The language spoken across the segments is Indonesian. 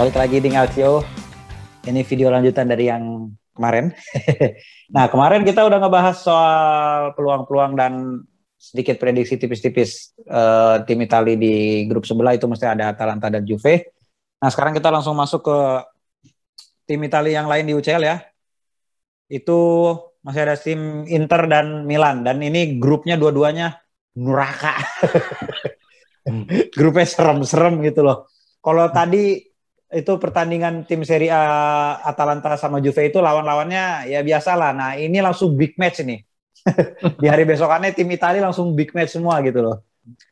Balik lagi di Ngalcio. Ini video lanjutan dari yang kemarin. Nah, kemarin kita udah ngebahas soal peluang-peluang dan sedikit prediksi tipis-tipis tim Italia di grup sebelah itu mesti ada Atalanta dan Juve. Nah, sekarang kita langsung masuk ke tim Italia yang lain di UCL ya. Itu masih ada tim Inter dan Milan. Dan ini grupnya dua-duanya neraka. Grupnya serem-serem gitu loh. Kalau tadi itu pertandingan tim Serie A Atalanta sama Juve itu lawan-lawannya ya biasa lah. Nah ini langsung big match ini. Di hari besokannya tim Italia langsung big match semua gitu loh.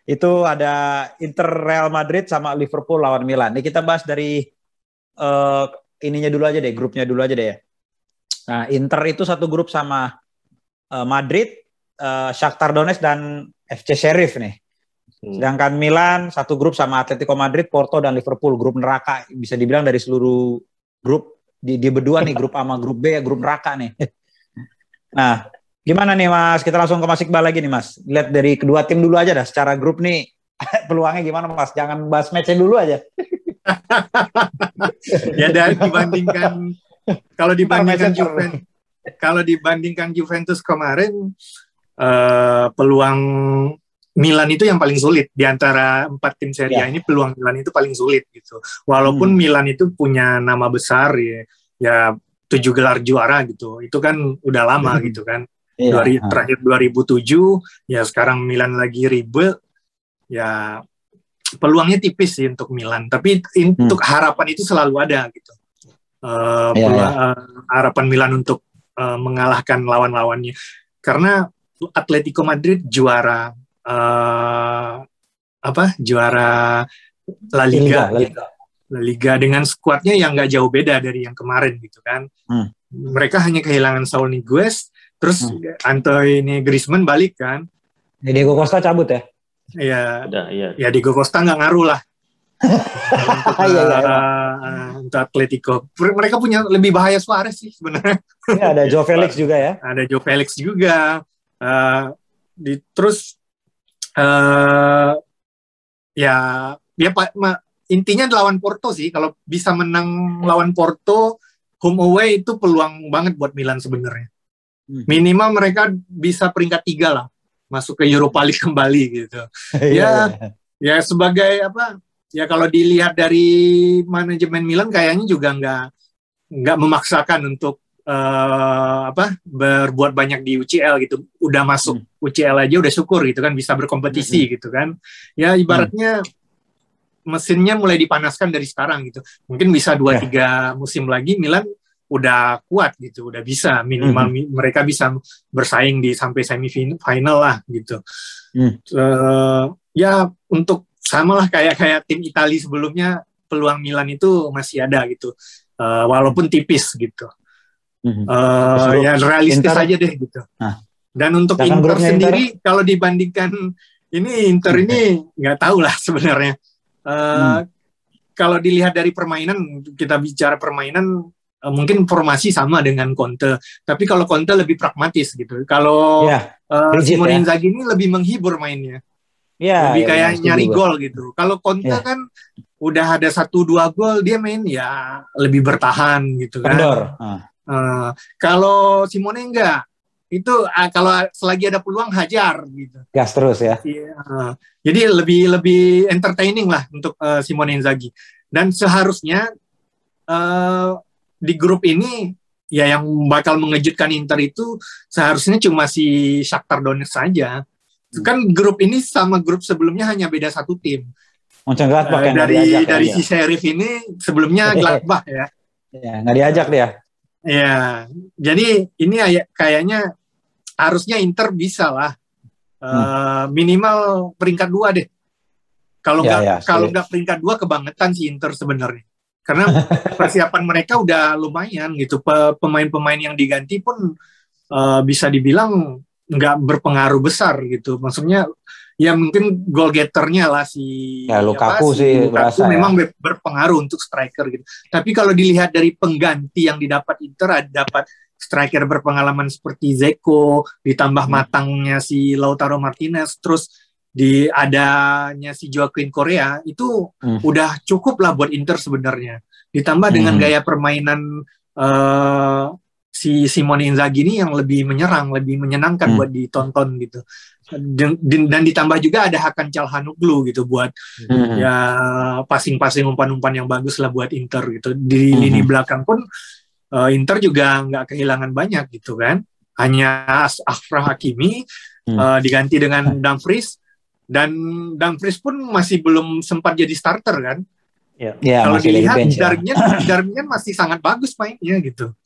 Itu ada Inter Real Madrid sama Liverpool lawan Milan. Ini kita bahas dari ininya dulu aja deh, grupnya dulu aja deh ya. Nah Inter itu satu grup sama Madrid, Shakhtar Donetsk dan FC Sheriff nih. Sedangkan Milan satu grup sama Atletico Madrid, Porto dan Liverpool, grup neraka bisa dibilang dari seluruh grup di berdua nih, grup A sama grup B ya grup neraka nih. Nah, gimana nih Mas? Kita langsung ke Mas Iqbal lagi nih Mas. Lihat dari kedua tim dulu aja dah, secara grup nih peluangnya gimana Mas? Jangan bahas match-nya dulu aja. Ya dan dibandingkan kalau dibandingkan Juventus kemarin peluang Milan itu yang paling sulit di antara 4 tim Serie A ini, peluang Milan itu paling sulit gitu. Walaupun Milan itu punya nama besar ya 7 gelar juara gitu. Itu kan udah lama gitu kan. Terakhir 2007 ya, sekarang Milan lagi rebuild ya, peluangnya tipis sih untuk Milan. Tapi untuk harapan itu selalu ada gitu. Harapan Milan untuk mengalahkan lawan-lawannya. Karena Atletico Madrid juara juara La Liga. La Liga dengan skuadnya yang nggak jauh beda dari yang kemarin gitu kan. Mereka hanya kehilangan Saul Niguez, terus Antoine Griezmann balik kan. Diego Costa cabut ya? Ya Diego Costa nggak ngaruh lah. Untuk Atletico, mereka punya lebih bahaya Suarez sih sebenarnya. Ya, ada Joe Felix juga ya. Ada Joe Felix juga. Terus intinya lawan Porto sih. Kalau bisa menang lawan Porto home away itu peluang banget buat Milan sebenarnya. Minimal mereka bisa peringkat 3 lah, masuk ke Europa League kembali gitu. Ya sebagai ya kalau dilihat dari manajemen Milan kayaknya juga nggak memaksakan untuk berbuat banyak di UCL gitu. Udah masuk UCL aja udah syukur gitu kan, bisa berkompetisi gitu kan. Ya ibaratnya mesinnya mulai dipanaskan dari sekarang gitu. Mungkin bisa 2-3 musim lagi Milan udah kuat gitu, udah bisa minimal mereka bisa bersaing sampai semifinal lah gitu. Ya untuk samalah kayak tim Italia sebelumnya, peluang Milan itu masih ada gitu. Walaupun tipis gitu. Ya realistis aja deh gitu. Dan untuk Inter sendiri kalau dibandingkan Inter ini nggak tahu lah sebenarnya. Kalau dilihat dari permainan, kita bicara permainan, mungkin formasi sama dengan Conte. Tapi kalau Conte lebih pragmatis gitu. Kalau Simone Inzaghi ini lebih menghibur mainnya. Lebih kayak nyari gol gitu. Kalau Conte kan udah ada 1-2 gol, dia main ya lebih bertahan gitu kan. Kalau Simone enggak, itu kalau selagi ada peluang hajar gitu. Gas terus ya. Jadi lebih entertaining lah untuk Simone Inzaghi. Dan seharusnya di grup ini ya yang bakal mengejutkan Inter itu seharusnya cuma si Shakhtar Donetsk saja. Kan grup ini sama grup sebelumnya hanya beda 1 tim. Dari si Sheriff ini sebelumnya Gladbach ya. Ya nggak diajak dia. Ya, jadi ini kayaknya harusnya Inter bisa lah minimal peringkat 2 deh. Kalau nggak peringkat 2 kebangetan si Inter sebenarnya. Karena persiapan mereka udah lumayan gitu. Pemain-pemain yang diganti pun bisa dibilang nggak berpengaruh besar gitu. Maksudnya ya mungkin goal getternya lah si Lukaku memang berpengaruh untuk striker gitu. Tapi kalau dilihat dari pengganti yang didapat Inter, dapat striker berpengalaman seperti Dzeko, ditambah matangnya si Lautaro Martinez, terus adanya si Joaquin Correa, itu udah cukup lah buat Inter sebenarnya. ditambah dengan gaya permainan si Simone Inzaghi ini yang lebih menyerang, lebih menyenangkan buat ditonton gitu. Dan ditambah juga ada Hakan Çalhanoğlu gitu buat ya passing-passing umpan-umpan yang bagus lah buat Inter gitu. Di lini belakang pun Inter juga nggak kehilangan banyak gitu kan. Hanya Achraf Hakimi diganti dengan Dumfries, dan Dumfries pun masih belum sempat jadi starter kan. Ya, kalau dilihat bench, Darmian masih sangat bagus mainnya gitu.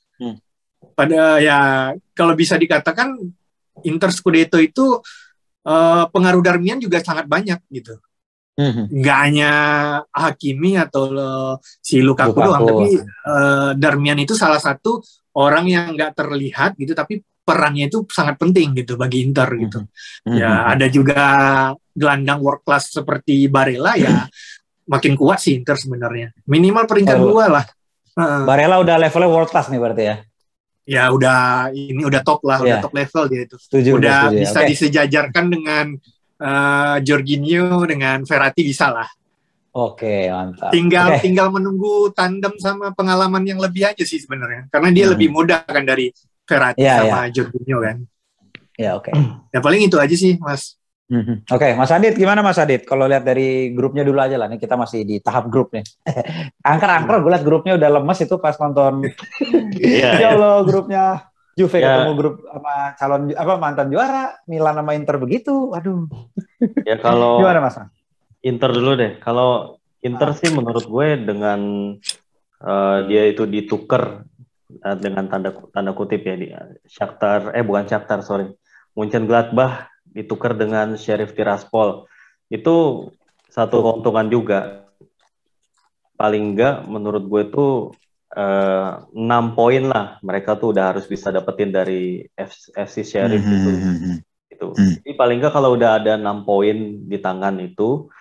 Pada ya kalau bisa dikatakan Inter Scudetto itu pengaruh Darmian juga sangat banyak gitu. Nggak hanya Hakimi atau si Lukaku doang, tapi Darmian itu salah satu orang yang nggak terlihat gitu, tapi perannya itu sangat penting gitu bagi Inter gitu. Ya ada juga gelandang world class seperti Barella, ya makin kuat sih Inter sebenarnya. Minimal peringkat 2 lah. Barella udah levelnya world class nih berarti ya? Ya udah top lah, udah top level dia itu. Udah bisa disejajarkan dengan Jorginho, dengan Verratti bisa lah. Oke, mantap. Tinggal menunggu tandem sama pengalaman yang lebih aja sih sebenarnya. Karena dia lebih muda kan dari Verratti sama Jorginho kan. Ya, oke. Ya paling itu aja sih, Mas. Oke, Mas Adit, gimana Mas Adit? Kalau lihat dari grupnya dulu aja lah, nih kita masih di tahap grup nih. Angker-angker gue lihat grupnya udah lemes itu pas nonton. Ya Allah, grupnya Juve ketemu grup sama mantan juara, Milan sama Inter begitu. Aduh. Ya kalau gimana Mas? Inter dulu deh. Kalau Inter sih menurut gue dengan dia itu ditukar dengan tanda kutip ya, di Shakhtar, bukan Shakhtar, sorry, Mönchengladbach ditukar dengan Sheriff Tiraspol, itu satu keuntungan juga. Paling enggak menurut gue tuh 6 poin lah mereka tuh udah harus bisa dapetin dari FC Sheriff itu. Jadi paling enggak kalau udah ada 6 poin di tangan itu,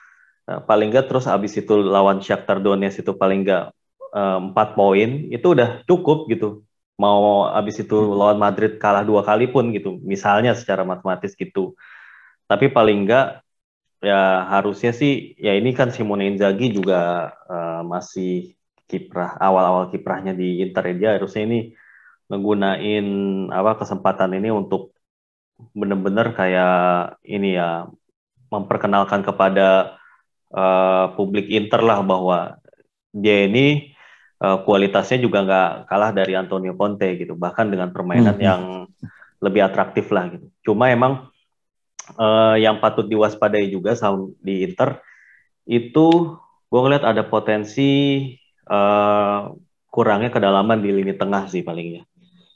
paling enggak terus abis itu lawan Shakhtar Donetsk itu paling enggak 4 poin, itu udah cukup gitu. Mau abis itu lawan Madrid kalah 2 kali pun gitu, misalnya secara matematis gitu. Tapi paling enggak ya harusnya sih, ya ini kan Simone Inzaghi juga masih kiprah, awal-awal kiprahnya di Inter, dia harusnya ini menggunain kesempatan ini untuk benar-benar kayak ini ya, memperkenalkan kepada publik Inter lah bahwa dia ini kualitasnya juga nggak kalah dari Antonio Conte gitu, bahkan dengan permainan yang lebih atraktif lah gitu. Cuma emang yang patut diwaspadai juga di Inter itu, gue ngeliat ada potensi kurangnya kedalaman di lini tengah sih palingnya.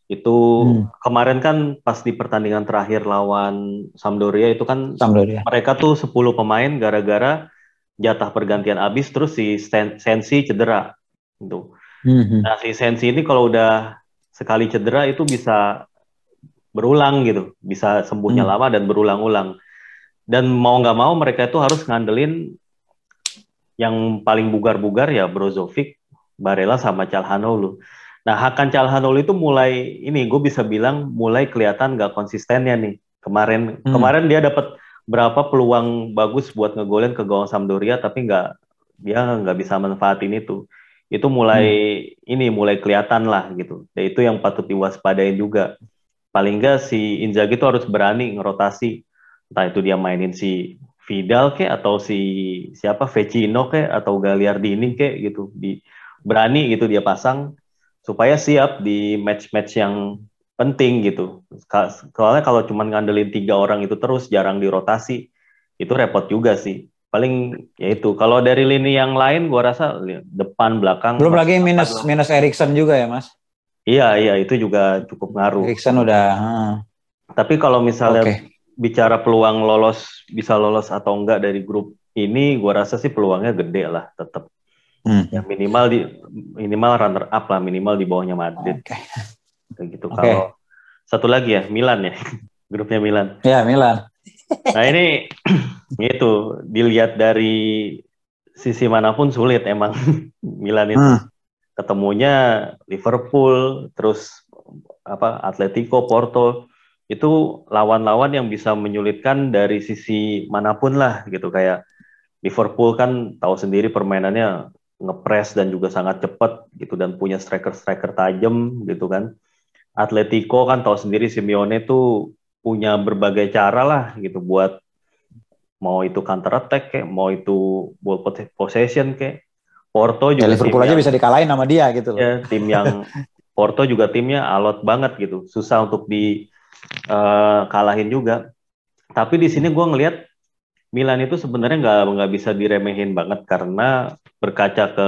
Itu kemarin kan pas di pertandingan terakhir lawan Sampdoria itu kan mereka tuh 10 pemain gara-gara jatah pergantian habis, terus si Sensi cedera gitu. Nah si Sensi ini kalau udah sekali cedera itu bisa berulang gitu, bisa sembuhnya lama dan berulang-ulang. Dan mau nggak mau mereka itu harus ngandelin yang paling bugar-bugar ya Brozovic, Barella sama Çalhanoğlu. Nah Hakan Çalhanoğlu itu mulai ini, gue bisa bilang mulai kelihatan nggak konsistennya nih. Kemarin dia dapat berapa peluang bagus buat ngegolin ke gawang Sampdoria, tapi dia nggak bisa manfaatin itu. Itu mulai kelihatan lah gitu. Dan itu yang patut diwaspadai juga. Paling nggak si Inzaghi itu harus berani ngerotasi, entah itu dia mainin si Vidal atau si Vecino atau Gagliardini gitu, berani gitu dia pasang supaya siap di match-match yang penting gitu. Soalnya kalau cuma ngandelin 3 orang itu terus jarang dirotasi, itu repot juga sih. Paling ya itu. Kalau dari lini yang lain gua rasa depan belakang belum lagi minus Eriksen juga ya Mas. Iya itu juga cukup ngaruh. Eriksen udah. Tapi kalau misalnya bicara peluang bisa lolos atau enggak dari grup ini, gua rasa sih peluangnya gede lah tetap. Ya minimal runner up lah, minimal di bawahnya Madrid. Kayak gitu. Kalau satu lagi ya Milan ya, grupnya Milan. Ya Milan. Nah ini itu dilihat dari sisi manapun sulit emang Milan itu. Ketemunya Liverpool, terus Atletico, Porto, itu lawan-lawan yang bisa menyulitkan dari sisi manapun lah gitu. Kayak Liverpool kan tahu sendiri permainannya ngepres dan juga sangat cepat gitu dan punya striker tajam gitu kan. Atletico kan tahu sendiri Simeone tuh punya berbagai cara lah gitu buat mau itu counter attack kayak, mau itu ball possession kayak. Porto juga Liverpool aja bisa dikalahin sama dia gitu loh. Ya, tim yang Porto juga timnya alot banget gitu, susah untuk kalahin juga. Tapi di sini gue ngelihat Milan itu sebenarnya nggak bisa diremehin banget karena berkaca ke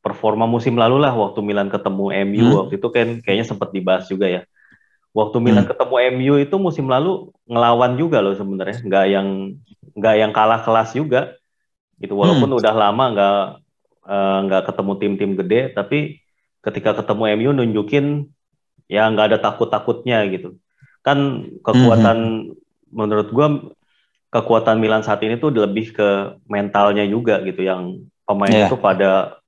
performa musim lalu lah waktu Milan ketemu MU waktu itu kan kayaknya sempat dibahas juga ya. Waktu Milan ketemu MU itu musim lalu ngelawan juga loh sebenarnya, nggak yang kalah kelas juga gitu. Walaupun udah lama nggak ketemu tim-tim gede, tapi ketika ketemu MU nunjukin ya nggak ada takut-takutnya gitu. Kan kekuatan menurut gue kekuatan Milan saat ini tuh lebih ke mentalnya juga gitu, yang pemain itu pada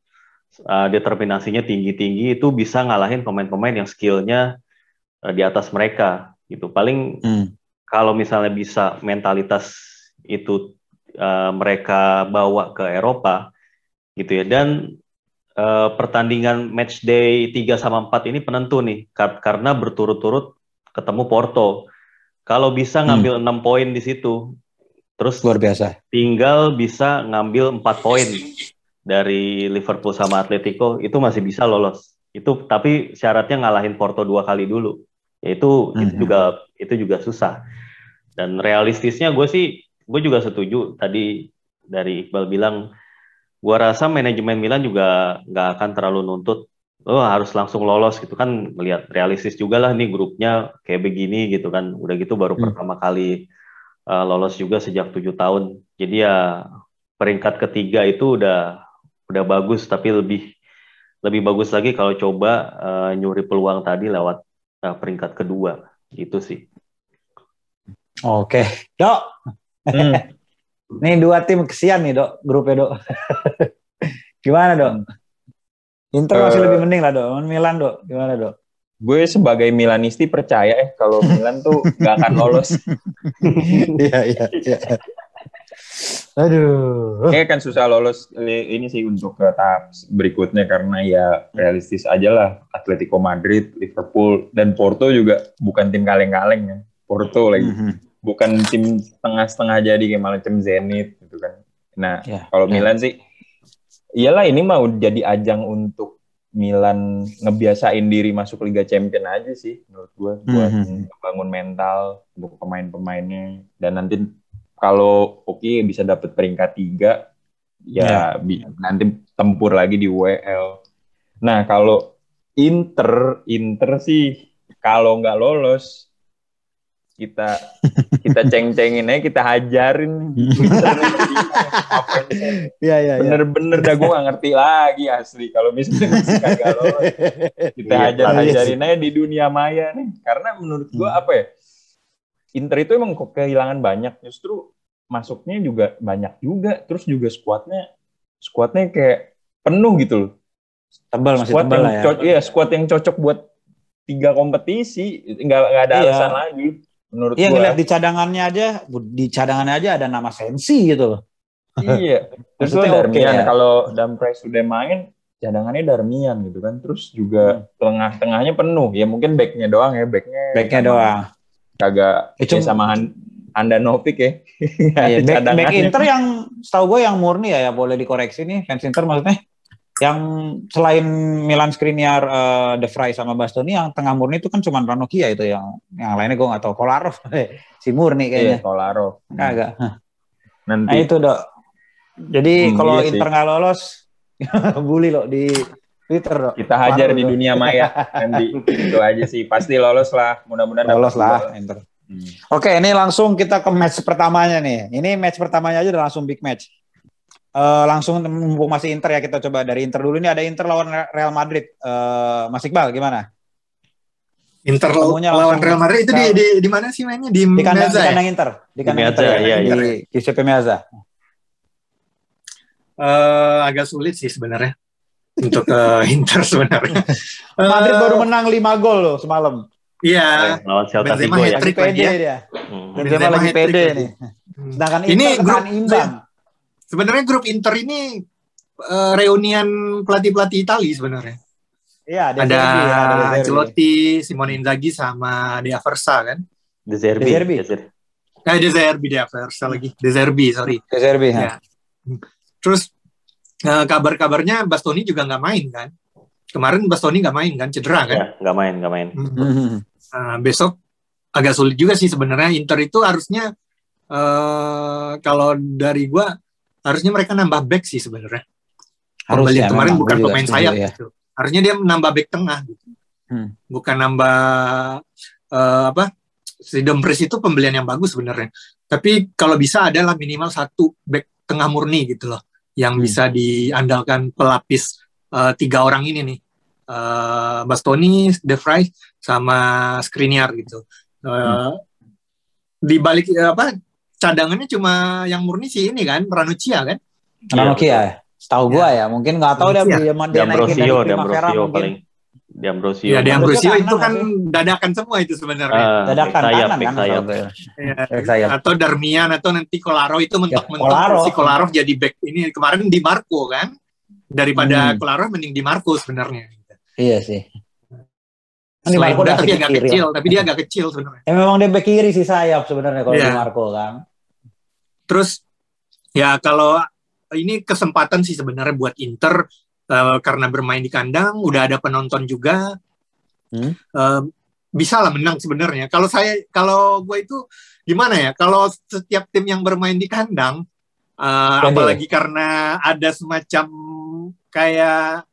determinasinya tinggi-tinggi itu bisa ngalahin pemain-pemain yang skillnya di atas mereka gitu. Paling kalau misalnya bisa mentalitas itu mereka bawa ke Eropa gitu ya, dan pertandingan match day 3 sama 4 ini penentu nih karena berturut-turut ketemu Porto. Kalau bisa ngambil 6 poin di situ, terus luar biasa. Tinggal bisa ngambil 4 poin dari Liverpool sama Atletico, itu masih bisa lolos. Itu tapi syaratnya ngalahin Porto 2 kali dulu. Yaitu itu juga susah. Dan realistisnya gue juga setuju tadi dari Iqbal bilang, gue rasa manajemen Milan juga nggak akan terlalu nuntut harus langsung lolos gitu kan, melihat realistis juga lah nih grupnya kayak begini gitu kan, udah gitu baru pertama kali lolos juga sejak 7 tahun, jadi ya peringkat ketiga itu udah bagus, tapi lebih bagus lagi kalau coba nyuri peluang tadi lewat peringkat kedua gitu sih. Oke, Dok. Nih 2 tim kesian nih Dok, grupnya Dok. Gimana Dok? Inter masih lebih mending lah Dok, Milan Dok, gimana Dok? Gue sebagai Milanisti percaya kalau Milan tuh gak akan lolos. Iya. Aduh. Kayaknya kan susah lolos ini sih untuk ke tahap berikutnya karena ya realistis aja lah, Atletico Madrid, Liverpool, dan Porto juga bukan tim kaleng-kaleng ya. Porto lagi. Bukan tim setengah-setengah jadi kayak macam Zenit gitu kan. Nah, kalau Milan sih iyalah ini mau jadi ajang untuk Milan ngebiasain diri masuk Liga Champions aja sih menurut gue, buat membangun mental untuk pemain-pemainnya, dan nanti kalau bisa dapat peringkat 3 ya nanti tempur lagi di WL. Nah, kalau Inter sih kalau nggak lolos kita ceng-cengin aja, kita hajarin. Iya. Bener-bener dah gue gak ngerti lagi asli kalau misalnya kagak lolos. Kita hajarin aja di dunia maya nih. Karena menurut gue Inter itu emang kehilangan banyak, justru masuknya juga banyak juga, terus juga skuadnya kayak penuh gitu loh. Masih tebal lah ya. Iya, skuad yang cocok buat 3 kompetisi, nggak ada alasan lagi. Menurut gua. Ngeliat di cadangannya aja ada nama Sensi gitu loh. Iya. Terus Darmian, kalau Dumfries sudah main, cadangannya Darmian gitu kan. Terus juga tengah-tengahnya penuh. Ya mungkin backnya doang ya, backnya doang. Kagak sama Handanovic ya. Iya, back Inter yang setahu gue yang murni ya boleh dikoreksi nih fans Inter maksudnya. Yang selain Milan Skriniar, De Vrij sama Bastoni, yang tengah murni itu kan cuma Ranocchia itu, yang lainnya gue nggak tahu. Kolarov si murni kayaknya. Iya, Kolarov. Kagak. Nah itu Dok. Jadi kalau Inter nggak lolos, bully lo di Twitter Dok. Kita hajar di dunia maya nanti. Itu aja sih. Pasti lolos lah. Mudah-mudahan lolos lah Inter. Oke, ini langsung kita ke match pertamanya nih. Ini match pertamanya aja udah langsung big match. Langsung mumpung masih Inter ya, kita coba dari Inter dulu. Ini ada Inter lawan Real Madrid. Mas Iqbal gimana? Inter lawan Real Madrid itu di mana sih mainnya? Di kandang Inter. Di kandang Inter ya. Di Giuseppe Meazza. Agak sulit sih sebenarnya untuk Inter sebenarnya. Madrid baru menang 5 gol loh semalam. Iya. Lawan Celta Vigo ya. Lagi pede dia. Benzema lagi pede nih. Sedangkan Inter ketahan imbang. Sebenarnya grup Inter ini reunian pelatih-pelatih Itali sebenarnya. Iya, ada Ancelotti, Simone Inzaghi sama De Aversa kan? De Zerbi. De Zerbi lagi. De Zerbi, sorry. De Zerbi, ya. Terus kabar-kabarnya Bastoni juga nggak main kan? Kemarin Bastoni nggak main kan? Cedera kan? Ya, nggak main. Besok agak sulit juga sih sebenarnya. Inter itu harusnya kalau dari gua harusnya mereka nambah back sih sebenarnya. Pembelian kemarin bukan pemain sayap gitu. Harusnya dia nambah back tengah gitu. Bukan nambah si Dumfries itu pembelian yang bagus sebenarnya. Tapi kalau bisa adalah minimal 1 back tengah murni gitu loh, yang bisa diandalkan pelapis 3 orang ini nih. Bastoni, De Vrij sama Skriniar gitu. Di balik cadangannya cuma yang murni sih ini kan, Ranocchia kan? Ranocchia. Setahu gua ya, mungkin nggak tahu dia naikin dari Primavera mungkin. D'Ambrosio. Ya, D'Ambrosio itu kan dadakan semua itu sebenarnya. Dadakan kanan kan. Atau Darmian atau nanti Kolarov itu mentok-mentok si Kolarov jadi back ini kemarin Di Marco kan. Daripada Kolarov mending Di Marco sebenarnya. Iya sih. Di Marco tapi agak kecil, tapi dia agak kecil sebenarnya. Memang dia back kiri sih sayap sebenarnya kalau Di Marco kan. Terus ya kalau ini kesempatan sih sebenarnya buat Inter karena bermain di kandang, udah ada penonton juga, bisa lah menang sebenarnya. Kalau gue itu gimana ya? Kalau setiap tim yang bermain di kandang, apalagi karena ada semacam kayak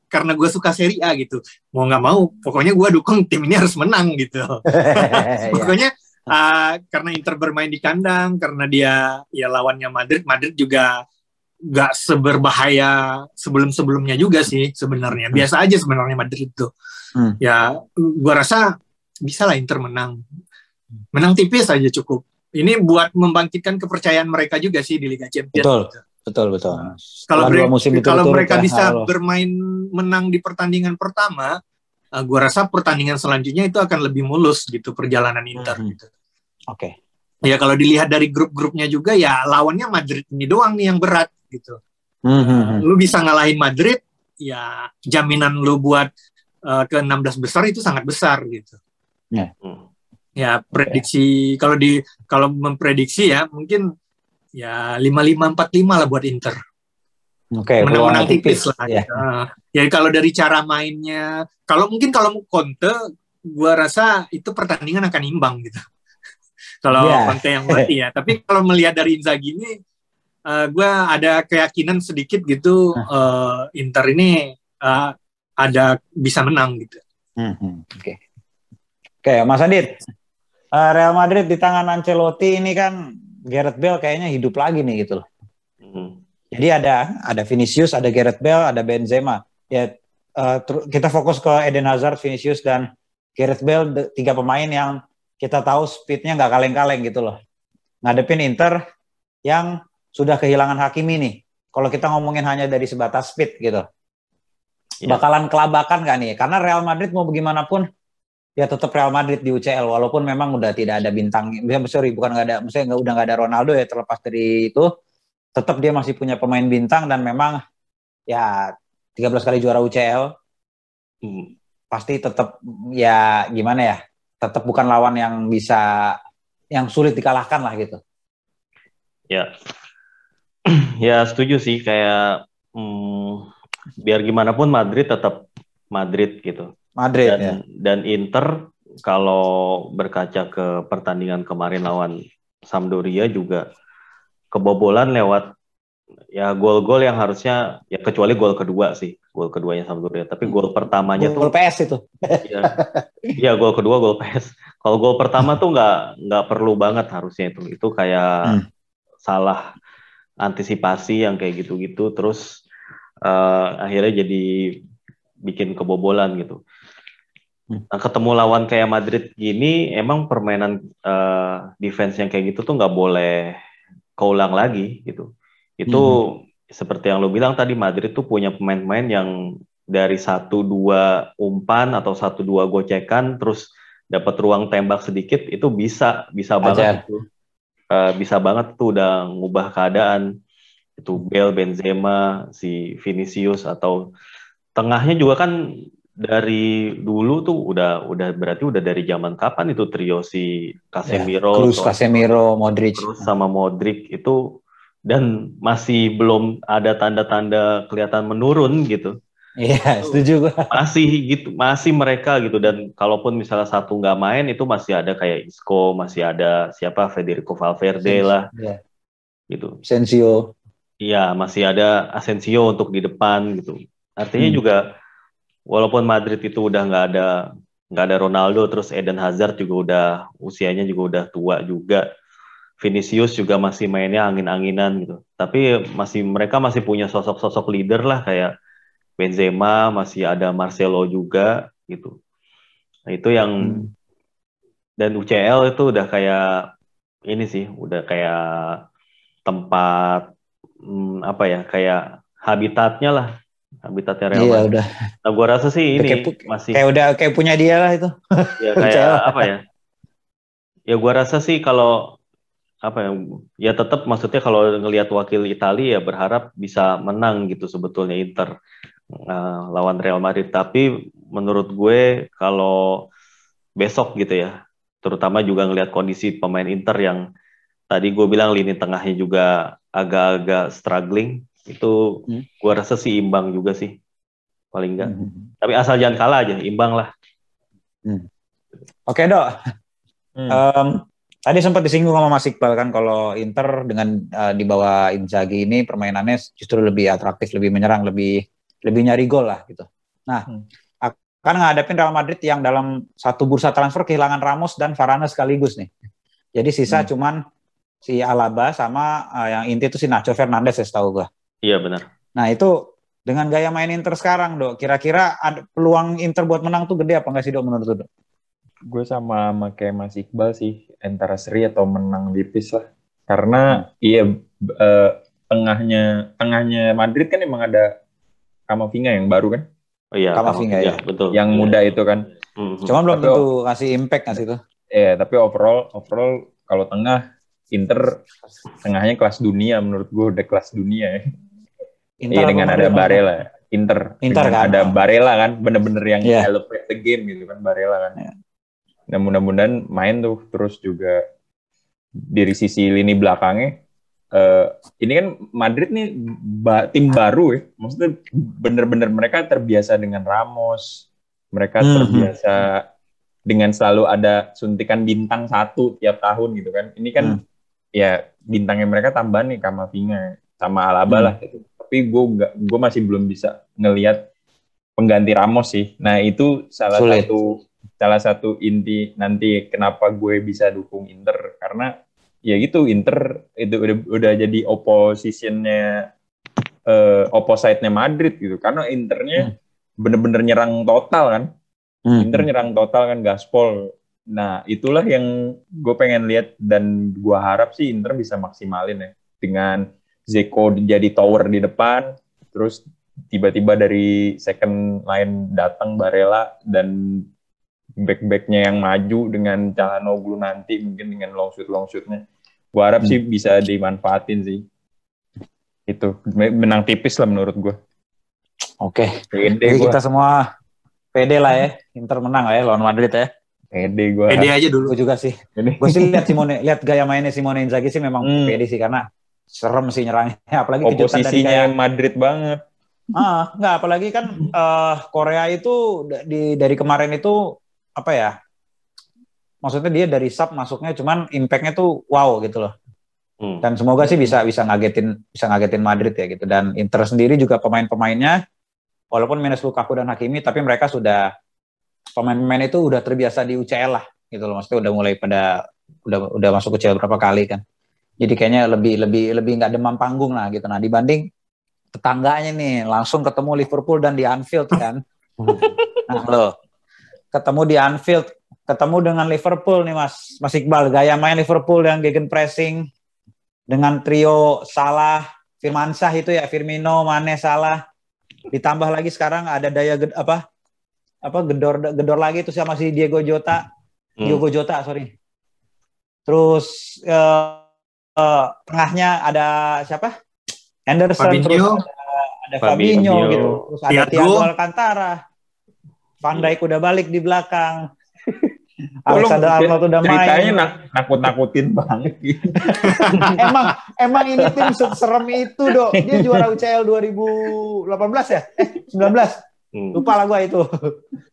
karena gue suka Serie A gitu, mau nggak mau, pokoknya gue dukung tim ini harus menang gitu. Pokoknya karena Inter bermain di kandang, karena dia ya lawannya Madrid juga nggak seberbahaya sebelum-sebelumnya juga sih sebenarnya. Biasa aja sebenarnya Madrid itu. Ya, gua rasa bisa lah Inter menang. Menang tipis aja cukup. Ini buat membangkitkan kepercayaan mereka juga sih di Liga Champions. Betul. Kalau mereka bisa bermain menang di pertandingan pertama, gua rasa pertandingan selanjutnya itu akan lebih mulus gitu perjalanan Inter gitu. Oke. Ya kalau dilihat dari grup-grupnya juga ya lawannya Madrid ini doang nih yang berat gitu. Lu bisa ngalahin Madrid, ya jaminan lu buat ke 16 besar itu sangat besar gitu. Ya prediksi kalau memprediksi ya mungkin ya 5-5-4-5 lah buat Inter. Menang tipis lah. Ya. Ya kalau dari cara mainnya, kalau Conte, gua rasa itu pertandingan akan imbang gitu. Kalau Conte yang mati ya. Tapi kalau melihat dari Inzaghi ini, gue ada keyakinan sedikit gitu Inter ini ada bisa menang gitu. Oke, Mas Adit. Real Madrid di tangan Ancelotti ini kan Gareth Bale kayaknya hidup lagi nih gitu loh. Jadi ada Vinicius, ada Gareth Bale, ada Benzema. Ya kita fokus ke Eden Hazard, Vinicius dan Gareth Bale, 3 pemain yang kita tahu speednya nggak kaleng-kaleng gitu loh. Ngadepin Inter yang sudah kehilangan Hakimi nih. Kalau kita ngomongin hanya dari sebatas speed gitu. Bakalan kelabakan nggak nih? Karena Real Madrid mau bagaimanapun, ya tetap Real Madrid di UCL. Walaupun memang udah tidak ada bintang. Bukan nggak ada, maksudnya udah nggak ada Ronaldo ya terlepas dari itu. Tetap dia masih punya pemain bintang dan memang ya 13 kali juara UCL. Pasti tetap ya gimana ya? Tetap bukan lawan yang sulit dikalahkan lah gitu. Ya, ya setuju sih kayak biar gimana pun Madrid tetap Madrid gitu. Dan Inter kalau berkaca ke pertandingan kemarin lawan Sampdoria juga kebobolan lewat ya gol-gol yang harusnya ya kecuali gol keduanya Sampdoria, tapi gol pertamanya gol PS itu. Iya gol kedua gol PS. Kalau gol pertama tuh nggak perlu banget harusnya itu kayak salah antisipasi yang kayak gitu-gitu terus akhirnya jadi bikin kebobolan gitu. Nah, ketemu lawan kayak Madrid gini emang permainan defense yang kayak gitu tuh nggak boleh keulang lagi gitu. Itu seperti yang lo bilang tadi, Madrid tuh punya pemain-pemain yang dari 1-2 umpan atau 1-2 gocekan terus dapat ruang tembak sedikit itu bisa banget itu. Bisa banget tuh udah ngubah keadaan. itu Bale, Benzema, si Vinicius, atau tengahnya juga kan dari dulu tuh udah berarti udah dari zaman kapan itu trio si Casemiro, Kroos, Casemiro, Modric. Kroos sama Modric itu, dan masih belum ada tanda-tanda kelihatan menurun gitu. Iya, setuju gue. Masih mereka gitu, dan kalaupun misalnya satu nggak main itu masih ada kayak Isco, masih ada siapa Federico Valverde lah, gitu. Asensio. Iya, masih ada Asensio untuk di depan gitu. Artinya juga walaupun Madrid itu udah nggak ada Ronaldo, terus Eden Hazard juga udah usianya juga udah tua juga. Vinicius juga masih mainnya angin-anginan gitu. Tapi mereka masih punya sosok-sosok leader lah, kayak Benzema, masih ada Marcelo juga gitu. Nah, itu yang dan UCL itu udah kayak ini sih, udah kayak tempat apa ya, kayak habitatnya Real Madrid. Iya, udah. Nah, gue rasa sih ini masih kayak punya dia lah itu. Ya kayak apa ya? Ya gue rasa sih kalau apa ya tetap maksudnya kalau ngelihat wakil Italia ya berharap bisa menang gitu sebetulnya Inter lawan Real Madrid. Tapi menurut gue kalau besok gitu ya, terutama juga ngelihat kondisi pemain Inter yang tadi gue bilang lini tengahnya juga agak-agak struggling, itu gue rasa sih imbang juga sih paling enggak. Tapi asal jangan kalah aja, imbang lah. Oke, Dok. Tadi sempat disinggung sama Mas Iqbal kan kalau Inter dengan di bawah Inzaghi ini permainannya justru lebih atraktif, lebih menyerang, lebih nyari gol lah gitu. Nah, akan ngadepin Real Madrid yang dalam satu bursa transfer kehilangan Ramos dan Varane sekaligus nih. Jadi sisa cuman si Alaba sama yang inti itu si Nacho Fernandes ya setahu gue. Iya benar. Nah itu dengan gaya main Inter sekarang, Dok, kira-kira peluang Inter buat menang tuh gede apa enggak sih, Dok, menurut Dok? Gue sama kayak Mas Iqbal sih, antara seri atau menang tipis lah. Karena tengahnya Madrid kan emang ada Camavinga yang baru kan? Oh iya, Camavinga ya, betul. Yang muda itu kan. Cuma belum tentu ngasih impact ngasih itu. Iya, tapi overall kalau tengah Inter tengahnya kelas dunia menurut gue, udah kelas dunia ya. Iya, dengan ada Barella. Inter kan? Ada Barella kan, bener-bener yang elevate the game gitu kan, Barella kan. Yeah. Nah, mudah-mudahan main tuh. Terus juga dari sisi lini belakangnya, ini kan Madrid nih tim baru ya, maksudnya bener-bener mereka terbiasa dengan Ramos, mereka terbiasa dengan selalu ada suntikan bintang satu tiap tahun gitu kan. Ini kan ya bintangnya mereka tambahan nih Camavinga sama Alaba lah gitu. Tapi gue masih belum bisa ngelihat pengganti Ramos sih. Nah itu salah satu inti nanti kenapa gue bisa dukung Inter, karena ya gitu, Inter itu udah jadi oppositionnya opposite-nya Madrid gitu, karena Internya bener-bener nyerang total kan. Inter nyerang total kan, gaspol. Nah itulah yang gue pengen lihat, dan gue harap sih Inter bisa maksimalin ya, dengan Zeko jadi tower di depan, terus tiba-tiba dari second line datang Barella, dan back-backnya yang maju dengan Calhanoglu nanti mungkin dengan long shoot-nya. Gue harap sih bisa dimanfaatin sih. Itu menang tipis lah menurut gue. Oke. Jadi kita semua pede lah ya, Inter menang lah ya lawan Madrid ya. Pede aja dulu. Gue juga sih. Gue sih lihat gaya mainnya Simone Inzaghi sih memang pede sih, karena serem sih nyerangnya, apalagi kejutan dari kayak Madrid banget. Enggak, apalagi kan Korea itu dari kemarin itu apa ya? Maksudnya dia dari sub masuknya, cuman impact-nya tuh wow gitu loh. Dan semoga sih bisa ngagetin Madrid ya gitu. Dan Inter sendiri juga pemain-pemainnya walaupun minus Lukaku dan Hakimi, tapi mereka pemain-pemain itu udah terbiasa di UCL lah gitu loh. Maksudnya udah mulai udah masuk UCL berapa kali kan. Jadi kayaknya lebih nggak demam panggung lah gitu. Nah dibanding tetangganya nih langsung ketemu Liverpool dan di Anfield kan. Nah loh, ketemu di Anfield, ketemu dengan Liverpool nih Mas Iqbal, gaya main Liverpool yang gegenpressing dengan trio Salah, Firmansyah itu ya, Firmino, Mane, Salah, ditambah lagi sekarang ada daya gedor lagi itu sama si Diogo Jota, sorry. Terus tengahnya ada siapa? Henderson, terus ada Fabinho gitu, terus ada Thiago Alcantara, Van Dijk udah balik di belakang. Alexander Arnold udah main. Ceritanya nakut-nakutin banget gitu. emang ini tim serem itu, Dok. Dia juara UCL 2018 ya? 19. Lupa lah gua itu.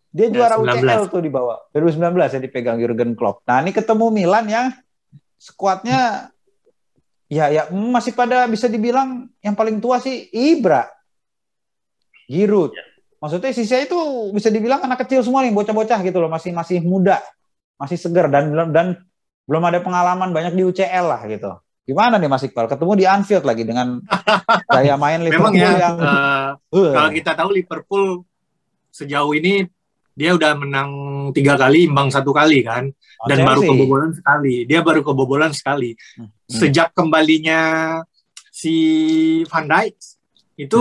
Dia juara UCL tuh di bawah. 2019 ya dipegang Jurgen Klopp. Nah, ini ketemu Milan yang skuadnya ya masih pada bisa dibilang yang paling tua sih Ibra. Giroud. Maksudnya sisanya itu bisa dibilang anak kecil semua nih, bocah-bocah gitu loh, masih muda, masih segar dan belum ada pengalaman banyak di UCL lah gitu. Gimana nih Mas Iqbal? Ketemu di Anfield lagi dengan gaya main Liverpool yang kalau kita tahu Liverpool sejauh ini dia udah menang 3 kali, imbang 1 kali kan, dan baru kebobolan sekali. Dia baru kebobolan sekali. Sejak kembalinya si Van Dijk itu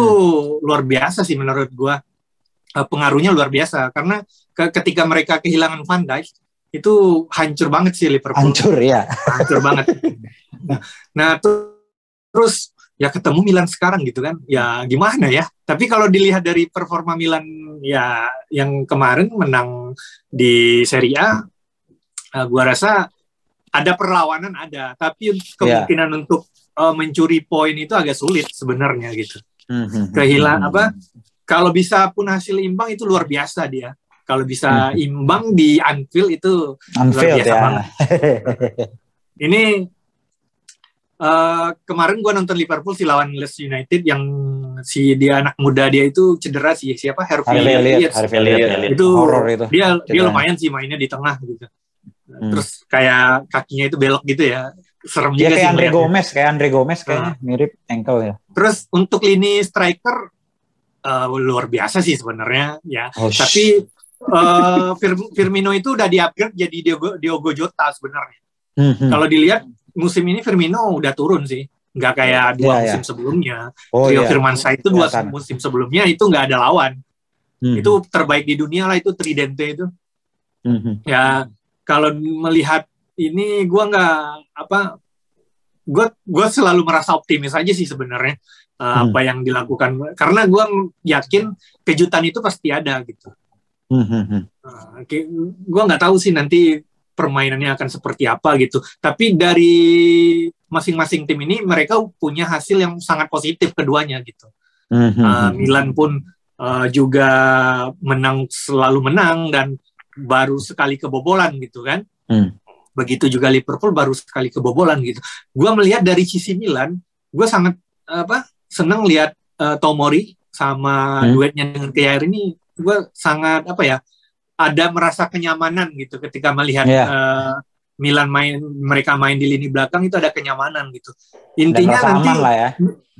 luar biasa sih menurut gua. Pengaruhnya luar biasa karena ketika mereka kehilangan Van Dijk itu hancur banget sih Liverpool. Hancur banget. Nah terus ya ketemu Milan sekarang gitu kan, ya gimana ya. Tapi kalau dilihat dari performa Milan ya yang kemarin menang di Serie A, gua rasa ada perlawanan ada, tapi kemungkinan untuk mencuri poin itu agak sulit sebenarnya gitu. Kalau bisa pun hasil imbang itu luar biasa dia. Kalau bisa imbang di Anfield itu luar biasa banget. Ini kemarin gue nonton Liverpool si lawan Leeds United yang si dia anak muda dia itu cedera sih, siapa? Harvey Elliott. Itu dia lumayan sih mainnya di tengah gitu. Terus kayak kakinya itu belok gitu ya. Serem juga kayak sih. Kayak Andre Gomez kayaknya mirip ankle ya. Terus untuk lini striker luar biasa sih sebenarnya ya. Tapi Firmino itu udah di-upgrade jadi Diogo Jota sebenarnya. Kalau dilihat musim ini Firmino udah turun sih. Nggak kayak musim sebelumnya. Rio Firmansyah itu 2 musim sebelumnya itu nggak ada lawan. Itu terbaik di dunia lah itu Tridente itu. Ya kalau melihat ini gue selalu merasa optimis aja sih sebenarnya. Apa yang dilakukan karena gue yakin kejutan itu pasti ada gitu. Gue nggak tahu sih nanti permainannya akan seperti apa gitu. Tapi dari masing-masing tim ini mereka punya hasil yang sangat positif keduanya gitu. Milan pun juga selalu menang dan baru sekali kebobolan gitu kan. Begitu juga Liverpool baru sekali kebobolan gitu. Gue melihat dari sisi Milan, gue sangat senang lihat Tomori sama duetnya dengan Kjaer ini. Gue sangat ada merasa kenyamanan gitu ketika melihat Milan mereka main di lini belakang itu ada kenyamanan gitu. Intinya nanti lah ya.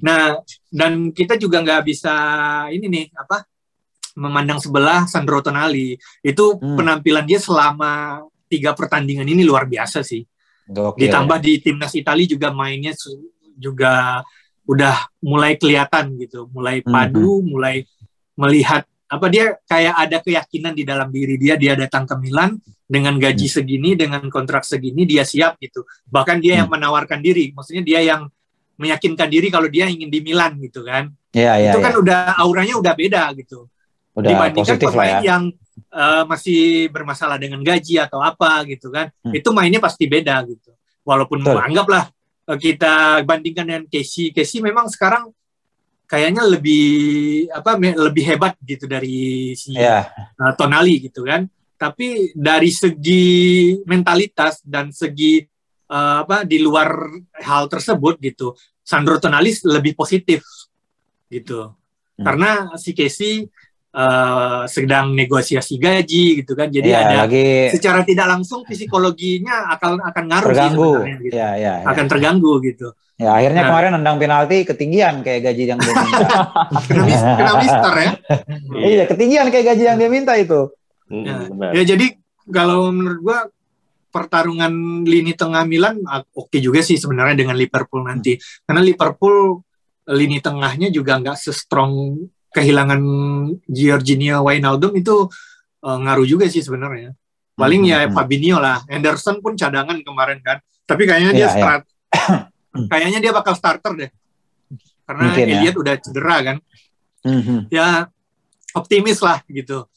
Nah, dan kita juga nggak bisa memandang sebelah Sandro Tonali. Itu penampilan dia selama 3 pertandingan ini luar biasa sih. Ditambah di timnas Italia juga mainnya juga udah mulai kelihatan gitu, mulai padu, mulai melihat dia kayak ada keyakinan di dalam diri dia datang ke Milan dengan gaji segini, dengan kontrak segini dia siap gitu. Bahkan dia yang menawarkan diri, maksudnya dia yang meyakinkan diri kalau dia ingin di Milan gitu kan. Itu kan udah auranya udah beda gitu. Udah dibandingkan pemain yang masih bermasalah dengan gaji atau apa gitu kan. Itu mainnya pasti beda gitu. Walaupun anggaplah kita bandingkan dengan Casey memang sekarang kayaknya lebih hebat gitu dari si Tonali gitu kan. Tapi dari segi mentalitas dan segi di luar hal tersebut gitu, Sandro Tonali lebih positif gitu. Karena si Casey sedang negosiasi gaji gitu kan, jadi secara tidak langsung psikologinya akan ngaruh terganggu sih gitu. Akan terganggu gitu. Ya akhirnya kemarin nendang penalti ketinggian kayak gaji yang dia minta. kena mister ya. Iya, ketinggian kayak gaji yang dia minta itu. Ya jadi kalau menurut gua pertarungan lini tengah Milan oke juga sih sebenarnya dengan Liverpool nanti, karena Liverpool lini tengahnya juga nggak se-strong. Kehilangan Georginio Wijnaldum itu ngaruh juga sih sebenarnya. Paling Fabinho lah. Henderson pun cadangan kemarin kan. Tapi kayaknya dia kayaknya dia bakal starter deh. karena Elliot udah cedera kan. Ya optimis lah gitu.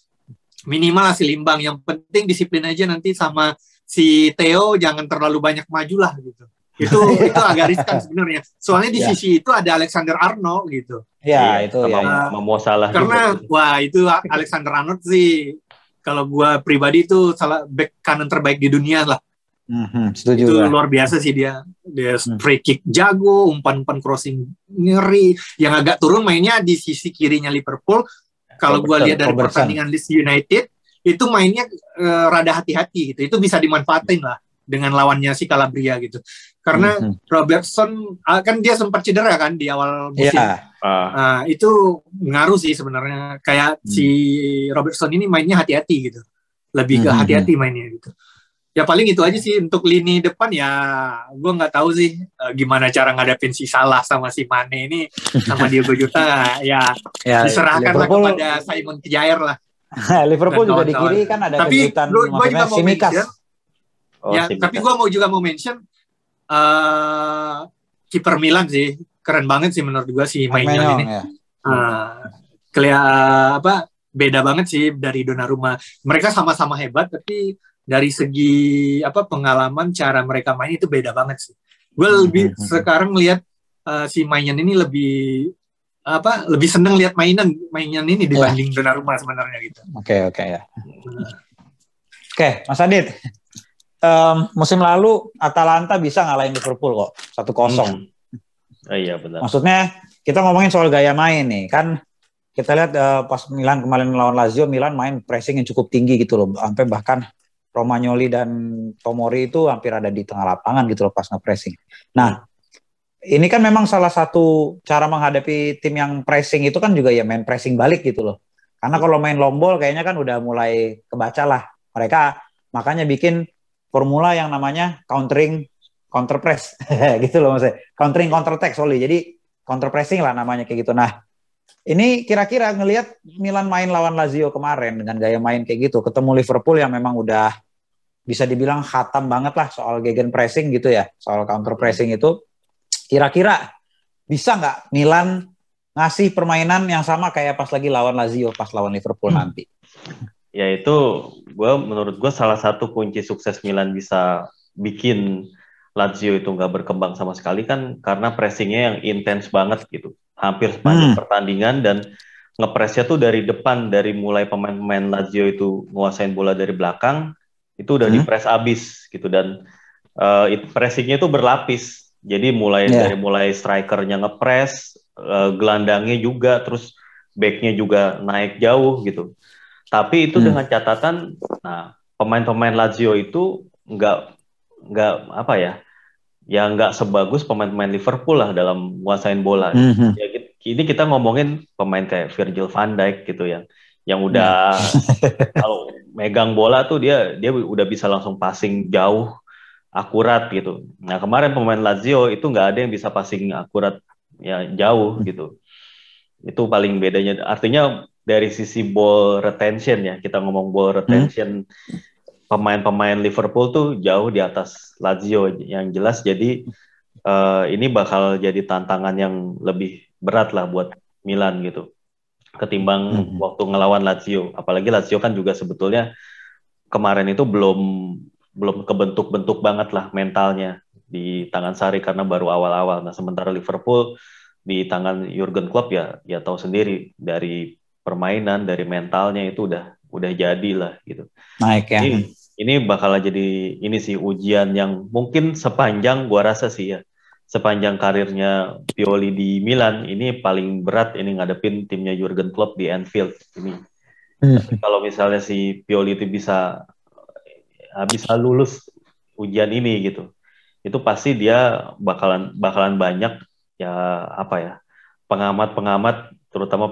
Minimal hasil imbang. Yang penting disiplin aja nanti sama si Theo, jangan terlalu banyak maju lah gitu. Itu agak riskan sebenarnya. Soalnya di sisi itu ada Alexander Arnold gitu. Ya, itu sama Mo Salah karena juga. Wah, itu Alexander Arnold sih kalau gua pribadi itu salah back kanan terbaik di dunia lah. Setuju. Itu luar biasa sih dia free kick jago, umpan crossing ngeri. Yang agak turun mainnya di sisi kirinya Liverpool. Kalau gua lihat dari pertandingan Leeds United itu mainnya rada hati-hati gitu. Itu bisa dimanfaatin lah dengan lawannya si Calabria gitu. Karena Robertson kan dia sempat cedera kan di awal musim. Itu ngaruh sih sebenarnya. Kayak si Robertson ini mainnya hati-hati gitu. Lebih ke hati-hati mainnya gitu. Ya paling itu aja sih untuk lini depan ya. Gue nggak tahu sih gimana cara ngadepin si Salah sama si Mane ini sama Diogo Jota. Ya diserahkanlah kepada Simon Kjaer lah. Liverpool juga di kiri kan ada kejutan. Tapi gue juga mau Simikas. Tapi gue mau juga mention kiper Milan sih, keren banget sih menurut gue si mainnya ini. Beda banget sih dari Donnarumma. Mereka sama-sama hebat, tapi dari segi pengalaman cara mereka main itu beda banget sih. Gue lebih sekarang melihat si Maignan ini lebih seneng lihat mainan ini dibanding Donnarumma sebenarnya gitu. Oke, Mas Adit. Musim lalu Atalanta bisa ngalahin Liverpool kok 1-0. Iya benar. Maksudnya kita ngomongin soal gaya main nih kan, kita lihat pas Milan kemarin lawan Lazio, Milan main pressing yang cukup tinggi gitu loh, sampai bahkan Romagnoli dan Tomori itu hampir ada di tengah lapangan gitu loh pas nge-pressing. Nah ini kan memang salah satu cara menghadapi tim yang pressing itu kan juga ya main pressing balik gitu loh. Karena kalau main long ball kayaknya kan udah mulai kebaca lah. Mereka makanya bikin formula yang namanya counter press gitu loh maksudnya. Counter attack jadi counter pressing lah namanya kayak gitu. Nah, ini kira-kira ngelihat Milan main lawan Lazio kemarin dengan gaya main kayak gitu, ketemu Liverpool yang memang udah bisa dibilang khatam banget lah soal gegen pressing gitu ya, soal counter pressing itu, kira-kira bisa nggak Milan ngasih permainan yang sama kayak pas lagi lawan Lazio, pas lawan Liverpool nanti? Ya itu menurut gue salah satu kunci sukses Milan bisa bikin Lazio itu nggak berkembang sama sekali kan karena pressingnya yang intens banget gitu, hampir sepanjang pertandingan, dan ngepresnya tuh dari depan, dari mulai pemain-pemain Lazio itu nguasain bola dari belakang itu udah dipres abis gitu, dan pressingnya itu berlapis, jadi dari mulai strikernya ngepres, gelandangnya juga, terus backnya juga naik jauh gitu. Tapi itu dengan catatan, nah pemain-pemain Lazio itu nggak sebagus pemain-pemain Liverpool lah dalam nguasain bola. Ya, ini kita ngomongin pemain kayak Virgil van Dijk gitu yang udah kalau megang bola tuh dia udah bisa langsung passing jauh, akurat gitu. Nah kemarin pemain Lazio itu nggak ada yang bisa passing akurat ya jauh gitu. Itu paling bedanya. Artinya dari sisi ball retention ya, kita ngomong ball retention, pemain-pemain Liverpool tuh jauh di atas Lazio yang jelas. Jadi ini bakal jadi tantangan yang lebih berat lah buat Milan gitu ketimbang waktu ngelawan Lazio. Apalagi Lazio kan juga sebetulnya kemarin itu belum kebentuk-bentuk banget lah mentalnya di tangan Sarri karena baru awal-awal. Nah sementara Liverpool di tangan Jurgen Klopp ya tahu sendiri, dari permainan, dari mentalnya itu udah jadi lah gitu. Naik ya. Ini bakal jadi ini sih ujian yang mungkin sepanjang gua rasa sih ya, sepanjang karirnya Pioli di Milan ini paling berat ini ngadepin timnya Jurgen Klopp di Anfield ini. Tapi kalau misalnya si Pioli itu bisa lulus ujian ini gitu, itu pasti dia bakalan banyak ya pengamat terutama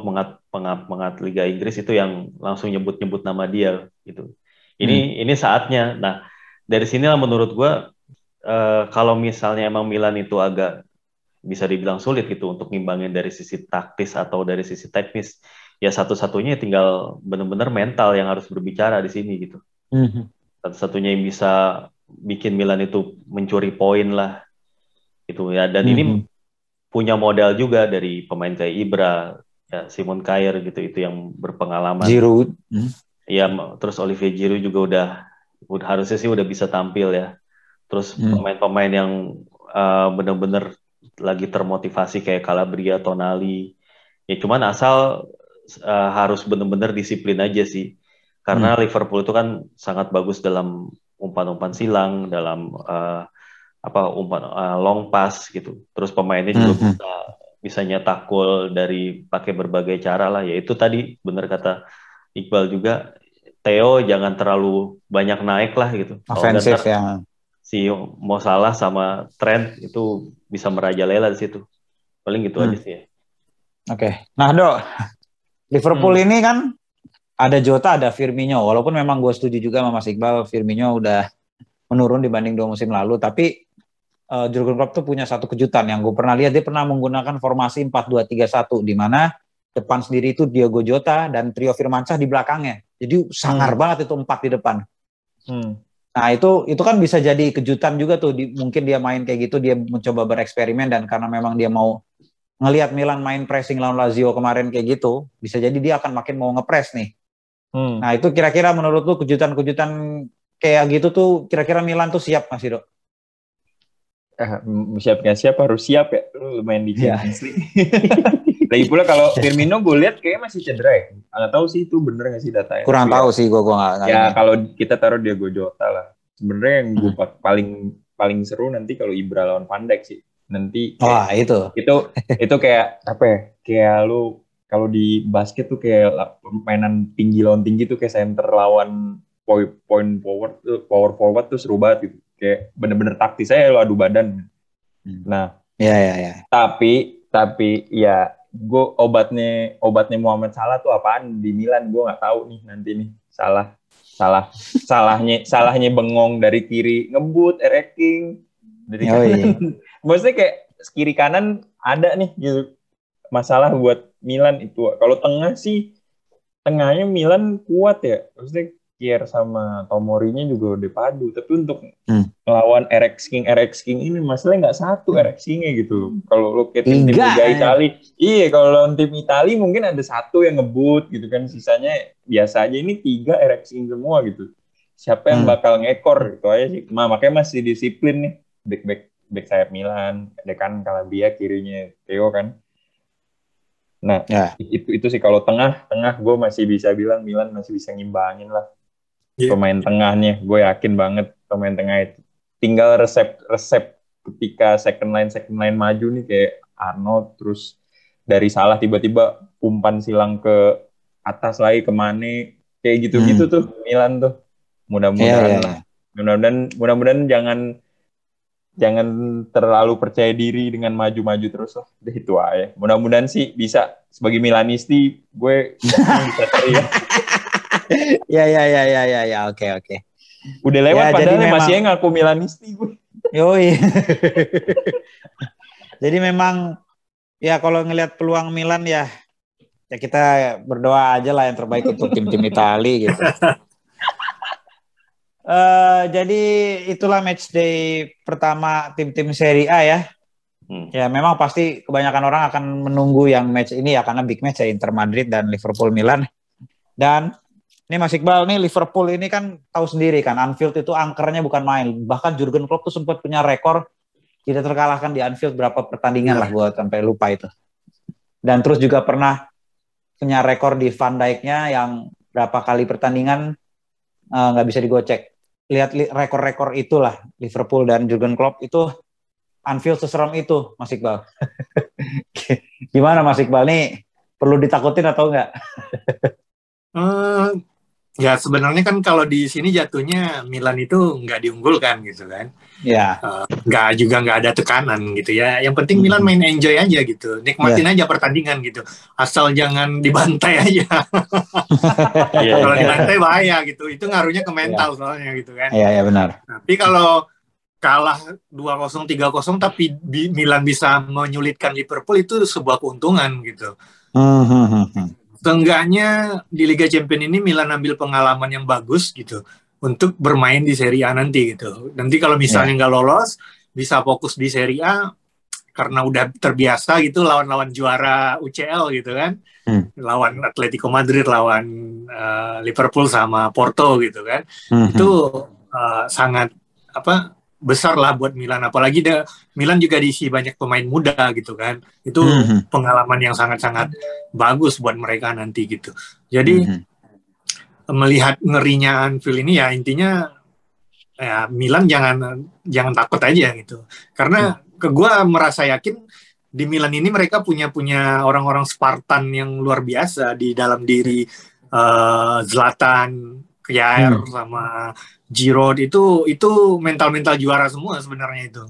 pengamat Liga Inggris itu yang langsung nyebut nama dia gitu. Ini saatnya. Nah dari sinilah menurut gue kalau misalnya emang Milan itu agak bisa dibilang sulit gitu untuk ngimbangin dari sisi taktis atau dari sisi teknis, ya satu-satunya tinggal benar-benar mental yang harus berbicara di sini gitu. Satu-satunya yang bisa bikin Milan itu mencuri poin lah gitu ya. Dan ini punya modal juga dari pemain kayak Ibra, ya Simon Kjaer gitu, itu yang berpengalaman. Giroud. Ya, terus Olivier Giroud juga udah harusnya sih udah bisa tampil ya. Terus pemain-pemain yang benar-benar lagi termotivasi kayak Calabria, Tonali. Ya cuman asal harus benar-benar disiplin aja sih. Karena Liverpool itu kan sangat bagus dalam umpan-umpan silang, dalam umpan long pass gitu. Terus pemainnya juga bisa nyetak gol dari pakai berbagai cara lah. Ya itu tadi benar kata Iqbal juga, Theo jangan terlalu banyak naik lah gitu. Ofensif ya. Si Mo Salah sama Trent itu bisa merajalela di situ. Paling gitu aja sih ya. Oke. Nah, Dok, Liverpool ini kan ada Jota, ada Firmino. Walaupun memang gue setuju juga sama Mas Iqbal, Firmino udah menurun dibanding 2 musim lalu. Tapi Jurgen Klopp tuh punya satu kejutan yang gue pernah lihat. Dia pernah menggunakan formasi 4-2-3-1 di mana depan sendiri itu Diogo Jota dan trio Firmansyah di belakangnya. Jadi sangar banget itu 4 di depan. Nah itu kan bisa jadi kejutan juga tuh. Mungkin dia main kayak gitu, dia mencoba bereksperimen, dan karena memang dia mau ngelihat Milan main pressing lawan Lazio kemarin kayak gitu, bisa jadi dia akan makin mau ngepres nih. Nah itu kira-kira menurut lu kejutan-kejutan kayak gitu tuh kira-kira Milan tuh siap nggak sih, Dok? Siap nggak siap, harus siap ya. Lu main di Champions League. Lagi pula kalau Firmino gue lihat kayaknya masih cedera ya. Nggak tahu sih itu bener nggak sih datanya. Kurang tahu sih gue nggak. Ya kalau kita taruh Diogo Jota lah. Sebenarnya yang gue paling seru nanti kalau Ibra lawan Van Dijk sih. Nanti itu kayak apa ya? Kayak lu kalau di basket tuh kayak permainan tinggi lawan tinggi tuh kayak center lawan power forward tuh seru banget gitu. Kayak bener-bener taktis aja lo adu badan. Nah, ya. Tapi ya gue obatnya Muhammad Salah tuh apaan di Milan gue nggak tahu nih nanti nih. Salahnya bengong dari kiri ngebut, ereking dari kanan. Maksudnya kayak kiri kanan ada nih gitu. Masalah buat Milan itu. Kalau tengahnya Milan kuat ya. Maksudnya Kier sama Tomorinya juga udah padu. Tapi untuk ngelawan RX King ini masalahnya nggak satu RX King-nya gitu. Kalau lo kayak tim Liga Itali, kalau lawan tim Itali mungkin ada satu yang ngebut gitu kan. Sisanya biasa aja. Ini 3 RX King semua gitu. Siapa yang bakal ngekor gitu aja sih. Makanya masih disiplin nih. Back sayap Milan. Ada kan Calabria, kirinya Theo kan. Nah, itu sih kalau tengah gue masih bisa bilang Milan masih bisa ngimbangin lah. Pemain tengahnya, gue yakin banget pemain tengah itu. Tinggal resep ketika second line maju nih kayak Arnold, terus dari Salah tiba-tiba umpan silang ke atas lagi ke Mane, kayak gitu-gitu tuh Milan tuh. Mudah-mudahan jangan terlalu percaya diri dengan maju-maju terus lah. Itu aja. Mudah-mudahan sih bisa sebagai Milanisti gue bisa teriak. Ya, oke. Udah lewat padahal masih ngaku Milanisti gue. Yoi. Jadi memang ya kalau ngelihat peluang Milan ya kita berdoa aja lah yang terbaik untuk tim-tim Itali gitu. Jadi itulah match day pertama tim-tim Serie A ya. Ya memang pasti kebanyakan orang akan menunggu yang match ini ya karena big match ya, Inter Madrid dan Liverpool Milan. Dan ini Mas Iqbal nih, Liverpool ini kan tahu sendiri kan, Anfield itu angkernya bukan main. Bahkan Jurgen Klopp tuh sempat punya rekor tidak terkalahkan di Anfield berapa pertandingan lah, gue sampai lupa itu. Dan terus juga pernah punya rekor di Van Dijk-nya yang berapa kali pertandingan nggak bisa digocek. Lihat rekor-rekor itulah Liverpool dan Jurgen Klopp itu Anfield seseram itu, Mas Iqbal. Gimana Mas Iqbal nih, perlu ditakutin atau enggak? Ya sebenarnya kan kalau di sini jatuhnya Milan itu nggak diunggulkan gitu kan. Ya. Nggak ada tekanan gitu ya. Yang penting Milan main enjoy aja gitu, nikmatin aja pertandingan gitu. Asal jangan dibantai aja. Kalau dibantai bahaya gitu. Itu ngaruhnya ke mental soalnya gitu kan. Iya benar. Tapi kalau kalah 2-0, 3-0 tapi Milan bisa menyulitkan Liverpool itu sebuah keuntungan gitu. Seenggaknya di Liga Champions ini Milan ambil pengalaman yang bagus gitu untuk bermain di Serie A nanti gitu. Nanti kalau misalnya nggak lolos, bisa fokus di Serie A, karena udah terbiasa gitu lawan-lawan juara UCL gitu kan, lawan Atletico Madrid, lawan Liverpool sama Porto gitu kan, itu sangat besar lah buat Milan, apalagi Milan juga diisi banyak pemain muda gitu kan, itu pengalaman yang sangat-sangat bagus buat mereka nanti gitu. Jadi melihat ngerinya Anfield ini ya intinya ya Milan jangan takut aja gitu, karena gue merasa yakin di Milan ini mereka punya orang-orang Spartan yang luar biasa di dalam diri. Zlatan, Kjaer sama Giroud itu mental juara semua sebenarnya itu.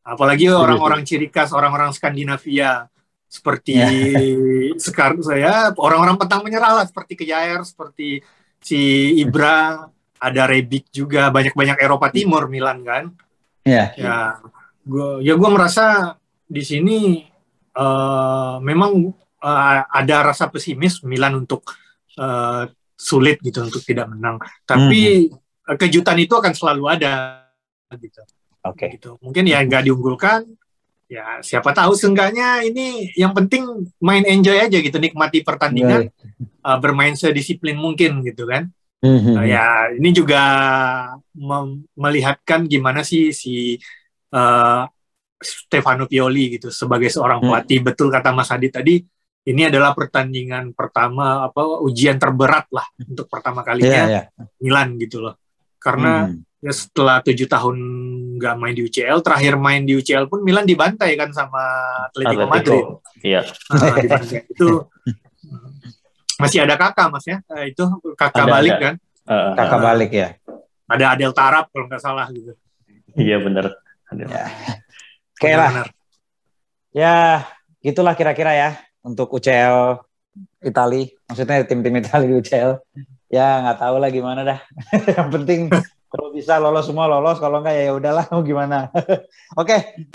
Apalagi orang-orang ciri khas, orang-orang Skandinavia seperti sekarang orang-orang pantang menyerah lah, seperti Kjaer, seperti si Ibra, ada Rebic juga, banyak Eropa Timur Milan kan. Ya gue merasa di sini memang ada rasa pesimis Milan untuk sulit gitu untuk tidak menang. Tapi kejutan itu akan selalu ada gitu. Oke. Gitu. Mungkin ya nggak diunggulkan. Ya siapa tahu, seenggaknya ini yang penting main enjoy aja gitu, nikmati pertandingan, bermain sedisiplin mungkin gitu kan. Ya ini juga melihatkan gimana sih si Stefano Pioli gitu sebagai seorang pelatih. Betul kata Mas Hadi tadi, ini adalah pertandingan pertama, ujian terberat lah untuk pertama kalinya Milan gitu loh. Karena ya setelah 7 tahun nggak main di UCL, terakhir main di UCL pun Milan dibantai kan sama Atletico Madrid. Iya. Itu masih ada Kakak Mas ya, itu Kakak balik kan? Kakak balik ya. Ada Adel Tarap kalau nggak salah gitu. Iya benar. Oke lah. Ya gitulah kira-kira ya untuk UCL Itali, maksudnya tim-tim Itali di UCL. Ya nggak tahu lah gimana dah. Yang penting kalau bisa lolos semua lolos, kalau enggak ya udahlah mau gimana. Oke.